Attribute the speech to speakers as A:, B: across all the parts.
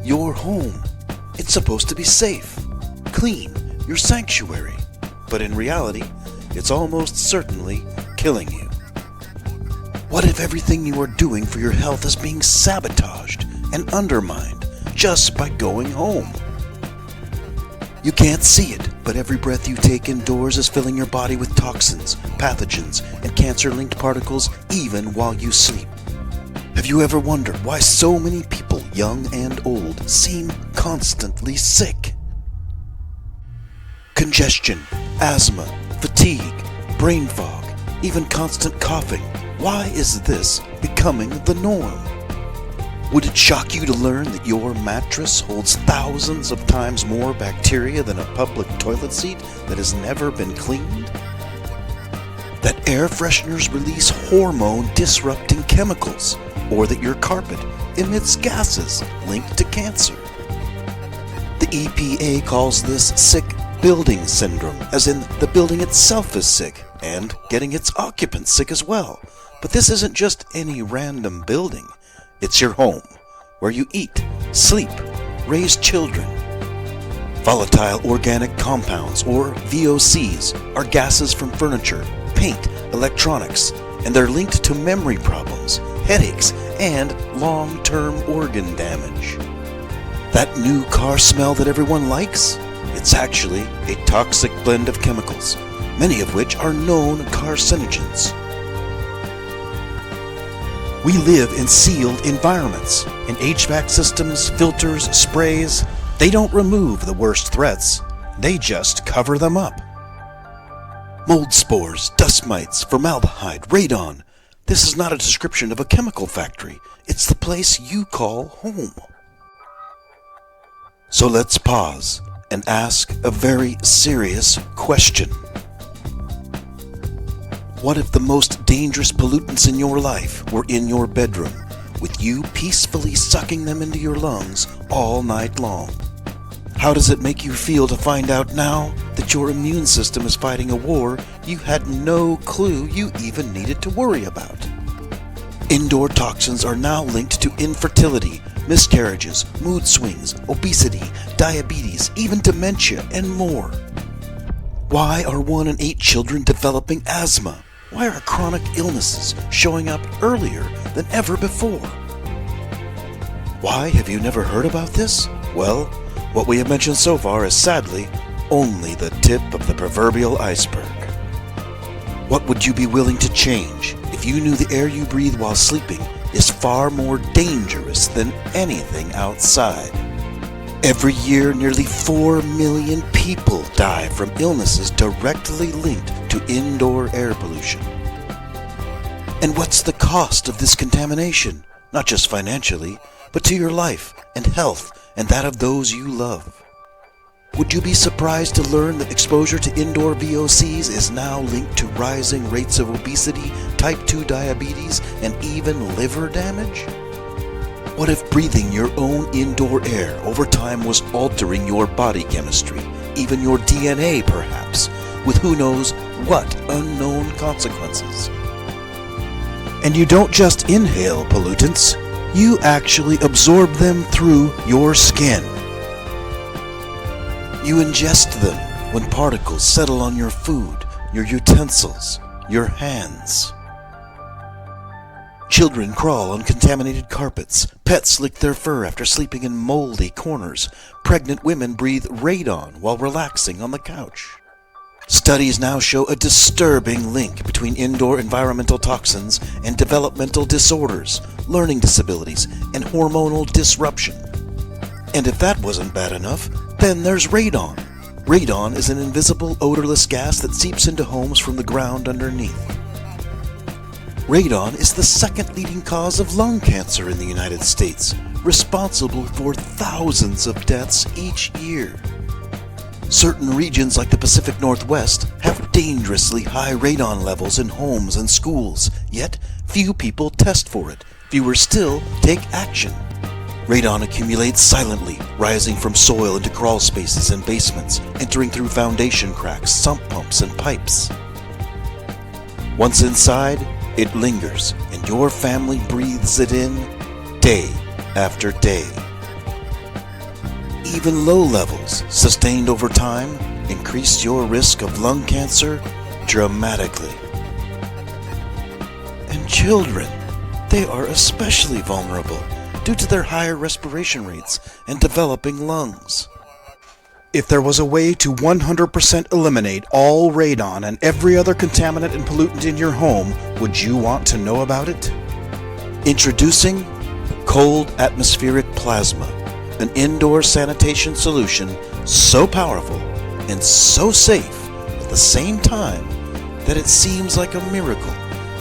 A: your home. It's supposed to be safe, clean, your sanctuary. But in reality, it's almost certainly killing you. What if everything you are doing for your health is being sabotaged and undermined just by going home? You can't see it, but every breath you take indoors is filling your body with toxins, pathogens, and cancer-linked particles even while you sleep. Have you ever wondered why so many people, young and old, seem constantly sick? Congestion, asthma, fatigue, brain fog, even constant coughing. Why is this becoming the norm? Would it shock you to learn that your mattress holds thousands of times more bacteria than a public toilet seat that has never been cleaned? That air fresheners release hormone-disrupting chemicals, or that your carpet emits gases linked to cancer? The EPA calls this sick building syndrome, as in the building itself is sick, and getting its occupants sick as well. But this isn't just any random building. It's your home, where you eat, sleep, raise children. Volatile organic compounds, or VOCs, are gases from furniture, paint, electronics, and they're linked to memory problems, headaches, and long-term organ damage. That new car smell that everyone likes? It's actually a toxic blend of chemicals, many of which are known carcinogens. We live in sealed environments, and HVAC systems, filters, sprays, they don't remove the worst threats, they just cover them up. Mold spores, dust mites, formaldehyde, radon. This is not a description of a chemical factory, it's the place you call home. So let's pause and ask a very serious question. What if the most dangerous pollutants in your life were in your bedroom, with you peacefully sucking them into your lungs all night long? How does it make you feel to find out now that your immune system is fighting a war you had no clue you even needed to worry about? Indoor toxins are now linked to infertility, miscarriages, mood swings, obesity, diabetes, even dementia, and more. Why are 1 in 8 children developing asthma? Why are chronic illnesses showing up earlier than ever before? Why have you never heard about this? Well, what we have mentioned so far is sadly only the tip of the proverbial iceberg. What would you be willing to change if you knew the air you breathe while sleeping is far more dangerous than anything outside? Every year, nearly 4 million people die from illnesses directly linked to indoor air pollution. And what's the cost of this contamination? Not just financially, but to your life and health and that of those you love. Would you be surprised to learn that exposure to indoor VOCs is now linked to rising rates of obesity, type 2 diabetes, and even liver damage? What if breathing your own indoor air over time was altering your body chemistry, even your DNA perhaps, with who knows what unknown consequences? And you don't just inhale pollutants, you actually absorb them through your skin. You ingest them when particles settle on your food, your utensils, your hands. Children crawl on contaminated carpets. Pets lick their fur after sleeping in moldy corners. Pregnant women breathe radon while relaxing on the couch. Studies now show a disturbing link between indoor environmental toxins and developmental disorders, learning disabilities, and hormonal disruption. And if that wasn't bad enough, then there's radon. Radon is an invisible, odorless gas that seeps into homes from the ground underneath. Radon is the second leading cause of lung cancer in the United States, responsible for thousands of deaths each year. Certain regions like the Pacific Northwest have dangerously high radon levels in homes and schools, yet few people test for it. Fewer still take action. Radon accumulates silently, rising from soil into crawl spaces and basements, entering through foundation cracks, sump pumps, and pipes. Once inside, it lingers, and your family breathes it in day after day. even low levels, sustained over time, increase your risk of lung cancer dramatically. And children, they are especially vulnerable due to their higher respiration rates and developing lungs. If there was a way to 100% eliminate all radon and every other contaminant and pollutant in your home, would you want to know about it? Introducing cold atmospheric plasma, an indoor sanitation solution so powerful and so safe at the same time that it seems like a miracle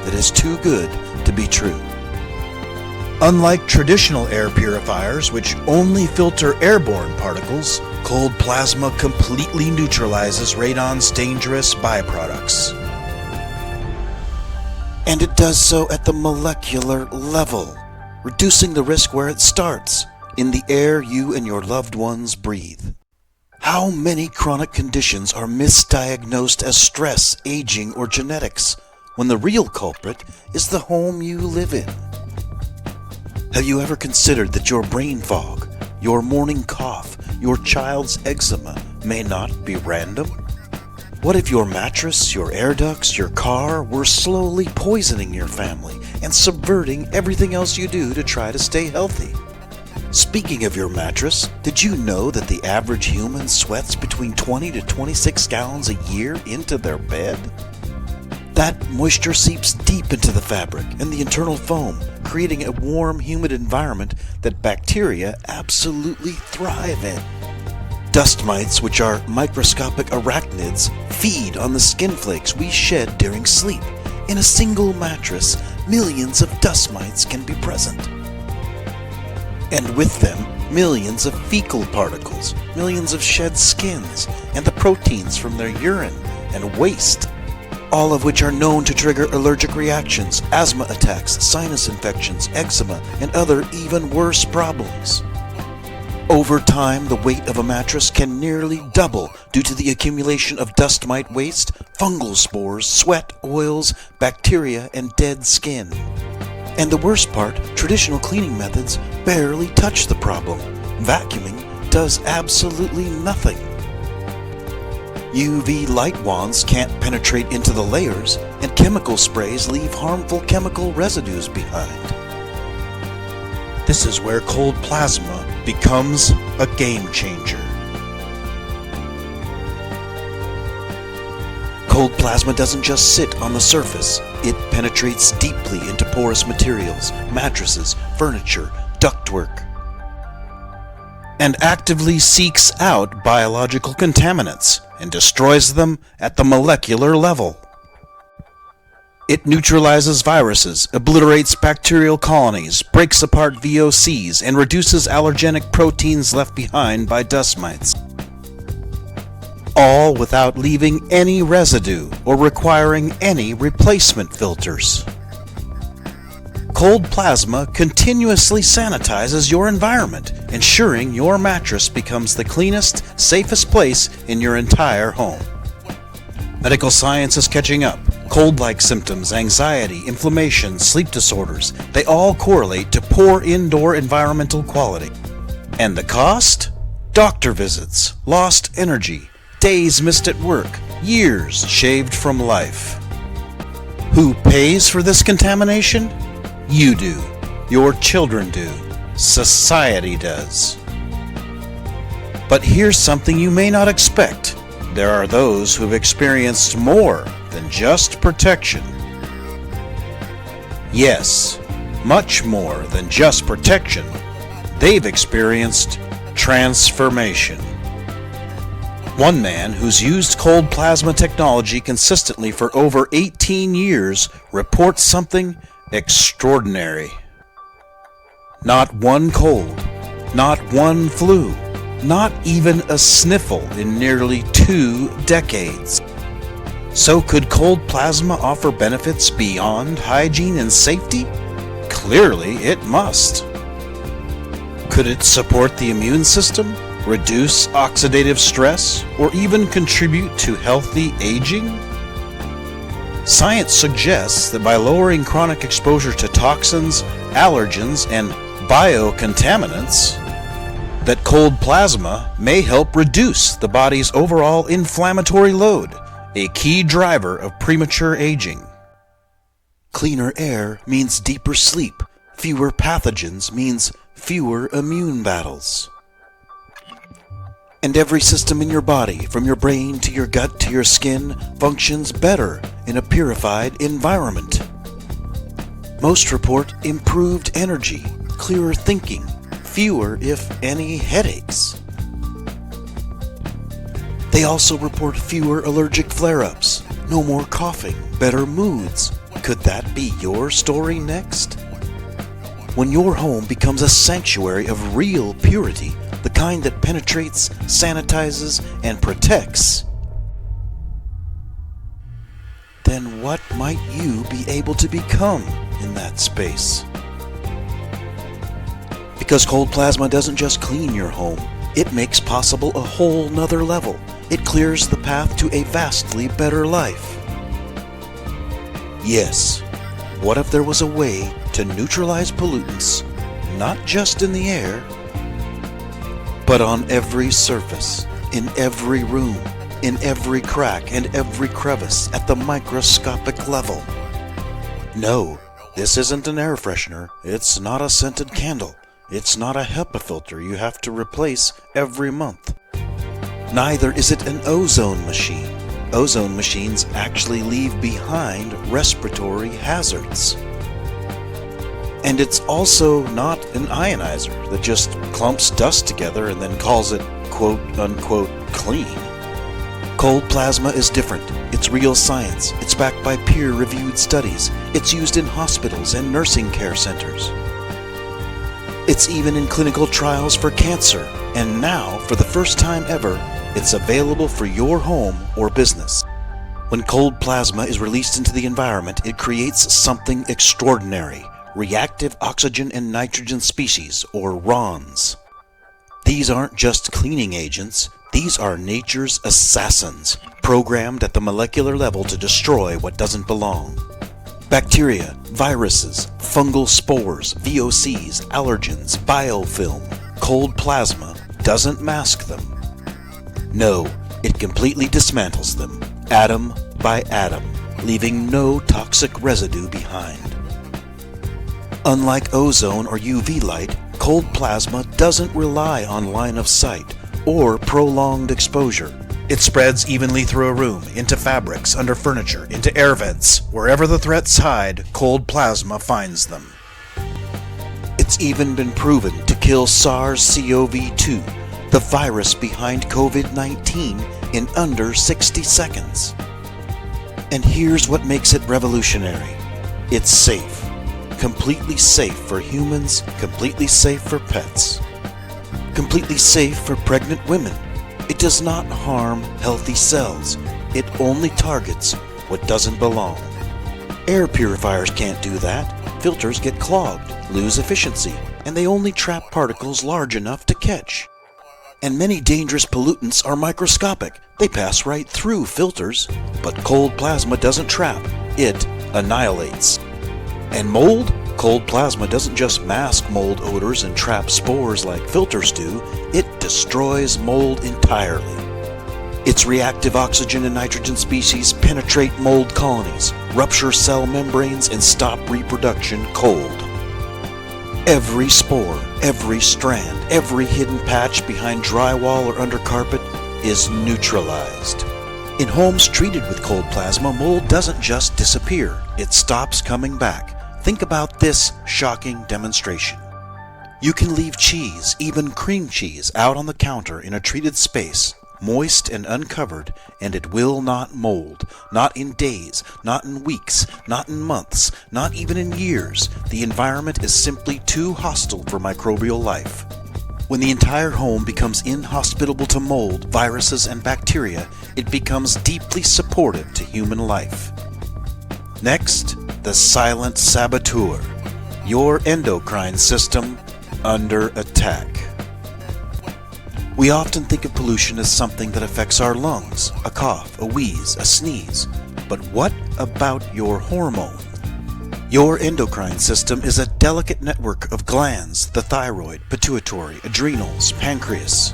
A: that is too good to be true. Unlike traditional air purifiers, which only filter airborne particles, cold plasma completely neutralizes radon's dangerous byproducts. And it does so at the molecular level, reducing the risk where it starts, in the air you and your loved ones breathe. How many chronic conditions are misdiagnosed as stress, aging, or genetics, when the real culprit is the home you live in? Have you ever considered that your brain fog, your morning cough, your child's eczema may not be random? What if your mattress, your air ducts, your car were slowly poisoning your family and subverting everything else you do to try to stay healthy? Speaking of your mattress, did you know that the average human sweats between 20 to 26 gallons a year into their bed? That moisture seeps deep into the fabric and the internal foam, creating a warm, humid environment that bacteria absolutely thrive in. Dust mites, which are microscopic arachnids, feed on the skin flakes we shed during sleep. In a single mattress, millions of dust mites can be present. And with them, millions of fecal particles, millions of shed skins, and the proteins from their urine and waste, all of which are known to trigger allergic reactions, asthma attacks, sinus infections, eczema, and other even worse problems. Over time, the weight of a mattress can nearly double due to the accumulation of dust mite waste, fungal spores, sweat, oils, bacteria, and dead skin. And the worst part, traditional cleaning methods barely touch the problem. Vacuuming does absolutely nothing. UV light wands can't penetrate into the layers, and chemical sprays leave harmful chemical residues behind. This is where cold plasma becomes a game changer. Cold plasma doesn't just sit on the surface, it penetrates deeply into porous materials, mattresses, furniture, ductwork, and actively seeks out biological contaminants and destroys them at the molecular level. It neutralizes viruses, obliterates bacterial colonies, breaks apart VOCs, and reduces allergenic proteins left behind by dust mites. All without leaving any residue or requiring any replacement filters. Cold plasma continuously sanitizes your environment, ensuring your mattress becomes the cleanest, safest place in your entire home. Medical science is catching up. Cold-like symptoms, anxiety, inflammation, sleep disorders, they all correlate to poor indoor environmental quality. And the cost? Doctor visits, lost energy, days missed at work, years shaved from life. Who pays for this contamination? You do. Your children do. Society does. But here's something you may not expect. There are those who have experienced more than just protection. Yes, much more than just protection. They've experienced transformation. One man who's used cold plasma technology consistently for over 18 years reports something extraordinary. Not one cold, not one flu, not even a sniffle in nearly 2 decades. So could cold plasma offer benefits beyond hygiene and safety? Clearly it must. Could it support the immune system, reduce oxidative stress, or even contribute to healthy aging? Science suggests that by lowering chronic exposure to toxins, allergens, and biocontaminants, that cold plasma may help reduce the body's overall inflammatory load, a key driver of premature aging. Cleaner air means deeper sleep. Fewer pathogens means fewer immune battles. And every system in your body, from your brain to your gut to your skin, functions better in a purified environment. Most report improved energy, clearer thinking, fewer, if any, headaches. They also report fewer allergic flare-ups, no more coughing, better moods. Could that be your story next? When your home becomes a sanctuary of real purity, the kind that penetrates, sanitizes, and protects, then what might you be able to become in that space? Because cold plasma doesn't just clean your home, it makes possible a whole nother level. It clears the path to a vastly better life. Yes, what if there was a way to neutralize pollutants, not just in the air, but on every surface, in every room, in every crack and every crevice at the microscopic level? No, this isn't an air freshener. It's not a scented candle. It's not a HEPA filter you have to replace every month. Neither is it an ozone machine. Ozone machines actually leave behind respiratory hazards. And it's also not an ionizer that just clumps dust together and then calls it quote-unquote clean. Cold plasma is different. It's real science. It's backed by peer-reviewed studies. It's used in hospitals and nursing care centers. It's even in clinical trials for cancer. And now, for the first time ever, it's available for your home or business. When cold plasma is released into the environment, it creates something extraordinary: reactive oxygen and nitrogen species, or RONs. These aren't just cleaning agents. These are nature's assassins, programmed at the molecular level to destroy what doesn't belong. Bacteria, viruses, fungal spores, VOCs, allergens, biofilm. Cold plasma doesn't mask them. No, it completely dismantles them, atom by atom, leaving no toxic residue behind. Unlike ozone or UV light, cold plasma doesn't rely on line of sight or prolonged exposure. It spreads evenly through a room, into fabrics, under furniture, into air vents. Wherever the threats hide, cold plasma finds them. It's even been proven to kill SARS-CoV-2, the virus behind COVID-19, in under 60 seconds. And here's what makes it revolutionary. It's safe. Completely safe for humans, completely safe for pets. Completely safe for pregnant women. It does not harm healthy cells. It only targets what doesn't belong. Air purifiers can't do that. Filters get clogged, lose efficiency, and they only trap particles large enough to catch. And many dangerous pollutants are microscopic. They pass right through filters. But cold plasma doesn't trap. It annihilates. And mold? Cold plasma doesn't just mask mold odors and trap spores like filters do. It destroys mold entirely. Its reactive oxygen and nitrogen species penetrate mold colonies, rupture cell membranes, and stop reproduction cold. Every spore, every strand, every hidden patch behind drywall or under carpet is neutralized. In homes treated with cold plasma, mold doesn't just disappear. It stops coming back. Think about this shocking demonstration. You can leave cheese, even cream cheese, out on the counter in a treated space, moist and uncovered, and it will not mold. Not in days, not in weeks, not in months, not even in years. The environment is simply too hostile for microbial life. When the entire home becomes inhospitable to mold, viruses, and bacteria, it becomes deeply supportive to human life. Next, the silent saboteur, your endocrine system under attack. We often think of pollution as something that affects our lungs, a cough, a wheeze, a sneeze. But what about your hormone? Your endocrine system is a delicate network of glands: the thyroid, pituitary, adrenals, pancreas.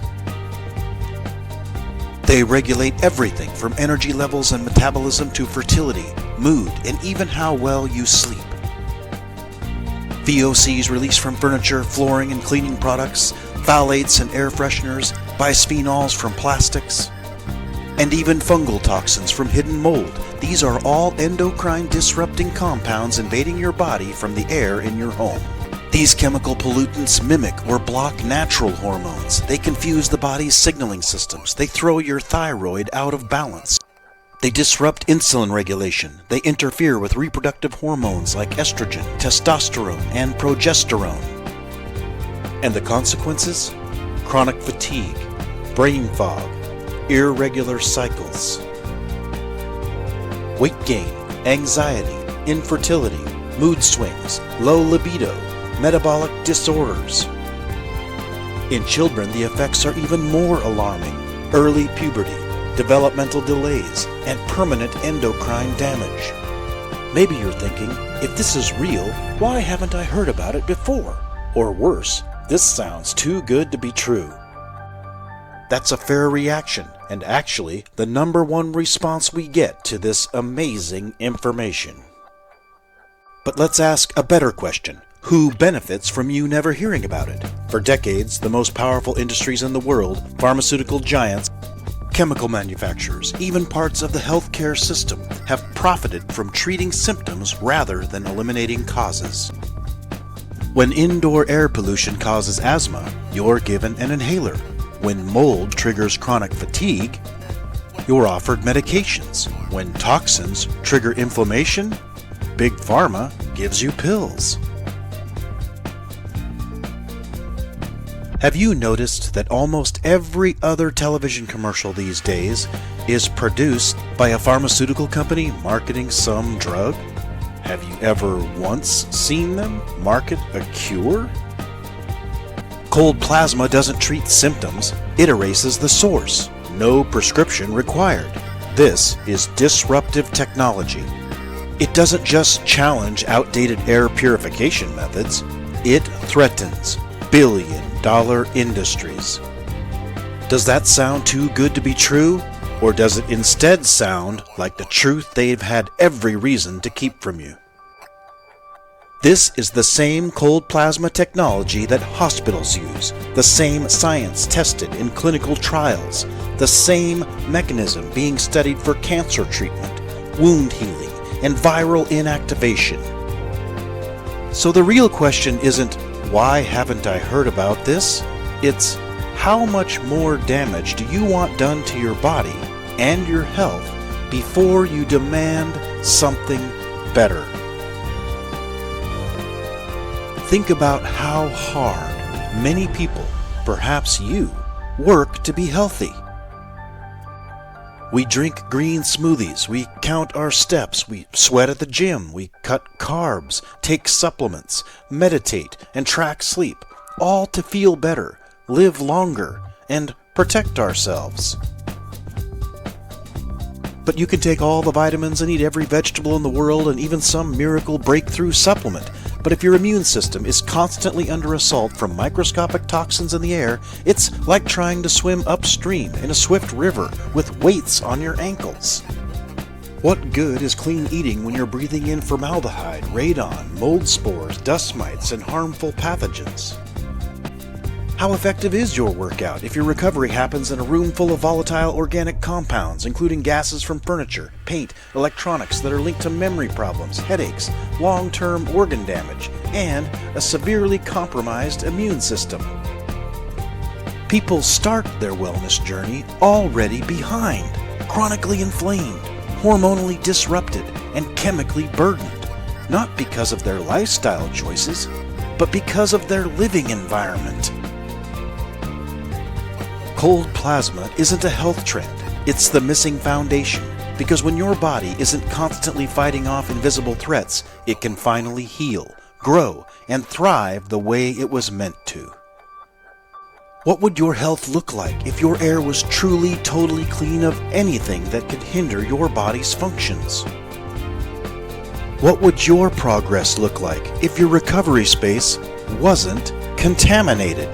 A: They regulate everything from energy levels and metabolism to fertility, mood, and even how well you sleep. VOCs released from furniture, flooring, and cleaning products, phthalates and air fresheners, bisphenols from plastics, and even fungal toxins from hidden mold. These are all endocrine disrupting compounds invading your body from the air in your home. These chemical pollutants mimic or block natural hormones. They confuse the body's signaling systems. They throw your thyroid out of balance. They disrupt insulin regulation. They interfere with reproductive hormones like estrogen, testosterone, and progesterone. And the consequences? Chronic fatigue, brain fog, irregular cycles, weight gain, anxiety, infertility, mood swings, low libido, metabolic disorders. In children, the effects are even more alarming: early puberty, developmental delays, and permanent endocrine damage. Maybe you're thinking, if this is real, why haven't I heard about it before? Or worse, this sounds too good to be true. That's a fair reaction, and actually the #1 response we get to this amazing information. But let's ask a better question. Who benefits from you never hearing about it? For decades, the most powerful industries in the world, pharmaceutical giants, chemical manufacturers, even parts of the healthcare system, have profited from treating symptoms rather than eliminating causes. When indoor air pollution causes asthma, you're given an inhaler. When mold triggers chronic fatigue, you're offered medications. When toxins trigger inflammation, Big Pharma gives you pills. Have you noticed that almost every other television commercial these days is produced by a pharmaceutical company marketing some drug? Have you ever once seen them market a cure? Cold plasma doesn't treat symptoms, it erases the source. No prescription required. This is disruptive technology. It doesn't just challenge outdated air purification methods, it threatens billion-dollar industries. Does that sound too good to be true? Or does it instead sound like the truth they've had every reason to keep from you? This is the same cold plasma technology that hospitals use, the same science tested in clinical trials, the same mechanism being studied for cancer treatment, wound healing, and viral inactivation. So the real question isn't, why haven't I heard about this? It's, how much more damage do you want done to your body and your health before you demand something better? Think about how hard many people, perhaps you, work to be healthy. We drink green smoothies, we count our steps, we sweat at the gym, we cut carbs, take supplements, meditate, and track sleep, all to feel better, live longer, and protect ourselves. But you can take all the vitamins and eat every vegetable in the world and even some miracle breakthrough supplement. But if your immune system is constantly under assault from microscopic toxins in the air, it's like trying to swim upstream in a swift river with weights on your ankles. What good is clean eating when you're breathing in formaldehyde, radon, mold spores, dust mites, and harmful pathogens? How effective is your workout if your recovery happens in a room full of volatile organic compounds, including gases from furniture, paint, electronics that are linked to memory problems, headaches, long-term organ damage, and a severely compromised immune system? People start their wellness journey already behind, chronically inflamed, hormonally disrupted, and chemically burdened, not because of their lifestyle choices, but because of their living environment. Cold plasma isn't a health trend, it's the missing foundation, because when your body isn't constantly fighting off invisible threats, it can finally heal, grow, and thrive the way it was meant to. What would your health look like if your air was truly, totally clean of anything that could hinder your body's functions? What would your progress look like if your recovery space wasn't contaminated?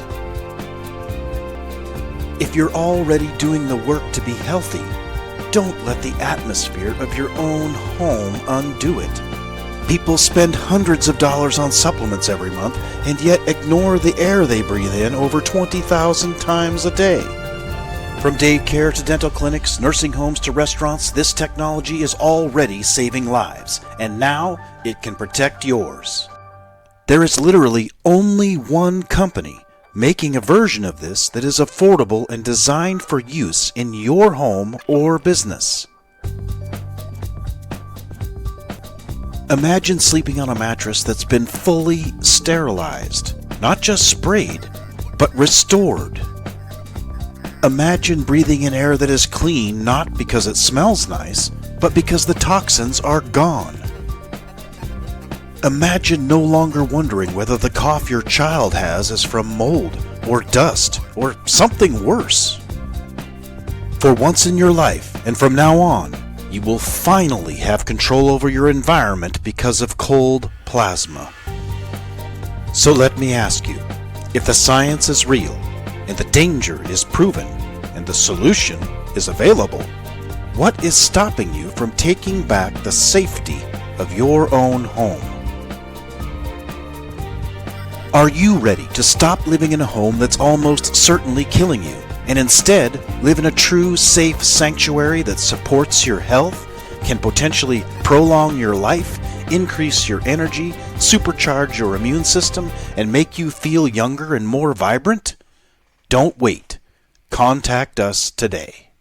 A: If you're already doing the work to be healthy, don't let the atmosphere of your own home undo it. People spend hundreds of dollars on supplements every month and yet ignore the air they breathe in over 20,000 times a day. From daycare to dental clinics, nursing homes to restaurants, this technology is already saving lives, and now it can protect yours. There is literally only one company making a version of this that is affordable and designed for use in your home or business. Imagine sleeping on a mattress that's been fully sterilized, not just sprayed, but restored. Imagine breathing in air that is clean not because it smells nice, but because the toxins are gone. Imagine no longer wondering whether the cough your child has is from mold or dust or something worse. For once in your life, and from now on, you will finally have control over your environment because of cold plasma. So let me ask you, if the science is real, and the danger is proven, and the solution is available, what is stopping you from taking back the safety of your own home? Are you ready to stop living in a home that's almost certainly killing you, and instead live in a true safe sanctuary that supports your health, can potentially prolong your life, increase your energy, supercharge your immune system, and make you feel younger and more vibrant? Don't wait. Contact us today.